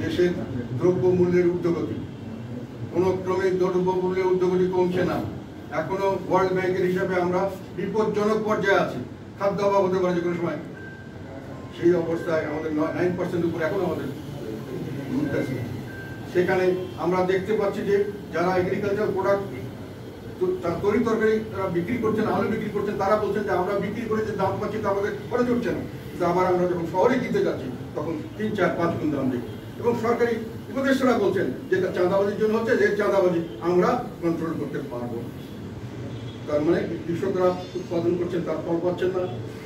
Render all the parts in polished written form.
দেশের দ্রব্যমূল্যের ঊর্ধ্বগতি, কোনো ক্রমে দ্রব্যমূল্যের ঊর্ধ্বগতি কমছে না। এখনো ওয়ার্ল্ড ব্যাংকের হিসাবে আমরা বিপজ্জনক পর্যায়ে আছি, খাদ্য অভাব হতে পারে যে কোনো সময়। সেই অবস্থায় আমাদের 9% উপরে এখন আমাদের ঘুরতেছে। সেখানে আমরা দেখতে পাচ্ছি যে যারা এগ্রিকালচার প্রোডাক্ট তরি তরকারি তারা বিক্রি করছেন, আলু বিক্রি করছেন, তারা বলছেন যে আমরা বিক্রি করে যে দাম পাচ্ছি তা আমাদের খরচ হচ্ছে না, কিন্তু আবার আমরা যখন শহরে কিনতে যাচ্ছি তখন 3, 4, 5 গুণ দাম দেখি। এবং সরকারি উপদেষ্টারা বলছেন যে এটা চাঁদাবাজির জন্য হচ্ছে, যে চাঁদাবাজি আমরা কন্ট্রোল করতে পারবো। তার মানে কৃষকরা উৎপাদন করছেন, তার ফল পাচ্ছেন না,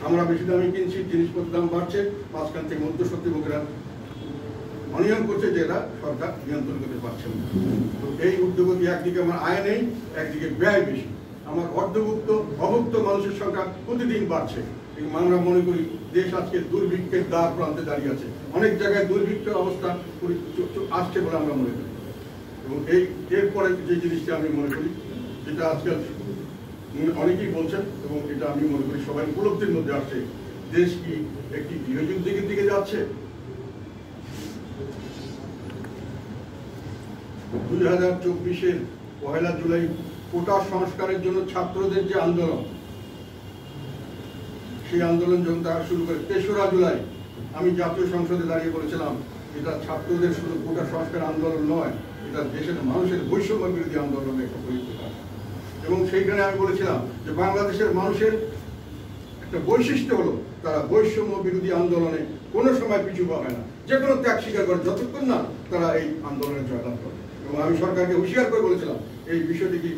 আমরা বেশি দামে কিনছি, জিনিসপত্রের দাম বাড়ছে, মাঝখান থেকে মধ্যস্বত্বভোগীরা অনিয়ম করছে, যেটা সরকার নিয়ন্ত্রণ করতে পারছে না। তো এই ঊর্ধ্বগতি, একদিকে আমার আয় নেই, একদিকে ব্যয় বেশি, আমার অর্ধভুক্ত অভুক্ত মানুষের সংখ্যা প্রতিদিন বাড়ছে। আমরা মনে করি দেশ আজকে দুর্ভিক্ষের দ্বার প্রান্তে দাঁড়িয়ে আছে, অনেক জায়গায় দুর্ভিক্ষের অবস্থা আসছে বলে আমরা মনে করি। এবং এরপরে যে জিনিসটা আমি মনে করি, যেটা আজকাল অনেকেই বলছেন এবং এটা আমি মনে করি সবাই উপলব্ধির মধ্যে আসছে, দেশ কি একটি গৃহযুদ্ধের দিকে যাচ্ছে? 2024-এর 1 জুলাই কোটা সংস্কারের জন্য ছাত্রদের যে আন্দোলন, সেই আন্দোলন যখন তারা শুরু করে 3রা জুলাই আমি জাতীয় সংসদে দাঁড়িয়ে বলেছিলাম, এটা ছাত্রদের শুধু কোটা সংস্কার আন্দোলন নয়, এটা দেশের মানুষের বৈষম্য বিরোধী আন্দোলনের একটা পরিচয়। এবং সেইখানে আমি বলেছিলাম যে বাংলাদেশের মানুষের একটা বৈশিষ্ট্য হলো তারা বৈষম্য বিরোধী আন্দোলনে কোনো সময় পিছু পাবে না, যে কোনো ত্যাগ স্বীকার করে, যতক্ষণ না তারা এই আন্দোলনে জয়লাভ করে। এবং আমি সরকারকে হুঁশিয়ার করে বলেছিলাম এই বিষয়টি কি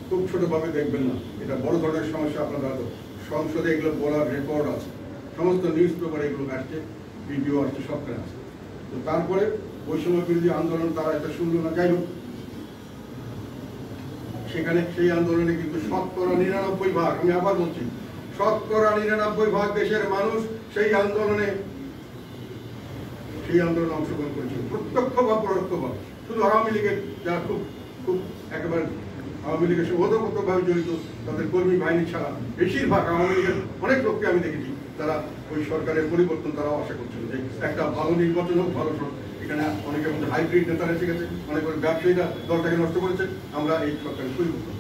খুব ছোটভাবে দেখবেন না, এটা বড় ধরনের সমস্যা। আপনারা সংসদে এগুলো বলার রেকর্ড আছে, সমস্ত নিউজ পেপারে এগুলো আসছে, ভিডিও আসছে, সবখানে আছে। তো তারপরে বৈষম্য বিরোধী আন্দোলন তারা এটা শুনলো না, যাই হোক, সেখানে সেই আন্দোলনে কিন্তু 99%, আমি আবার বলছি 99% দেশের মানুষ সেই আন্দোলনে অংশগ্রহণ করেছিল, প্রত্যক্ষ বা পরোক্ষভাবে। শুধু আওয়ামী লীগের যারা খুব খুব একেবারে আওয়ামী লীগের সঙ্গে ওতপ্রোতভাবে জড়িত তাদের কর্মী বাহিনী ছাড়া বেশিরভাগ আওয়ামী লীগের অনেক লোককে আমি দেখেছি, তারা ওই সরকারের পরিবর্তন তারাও আশা করছিল যে একটা ভালো নির্বাচন হোক, ভালো সরকার। এখানে অনেকের মধ্যে হাইব্রিড নেতারা এসে গেছে, অনেক ব্যবসায়ীরা দলটাকে নষ্ট করেছে, আমরা এই সরকারের পরিবর্তন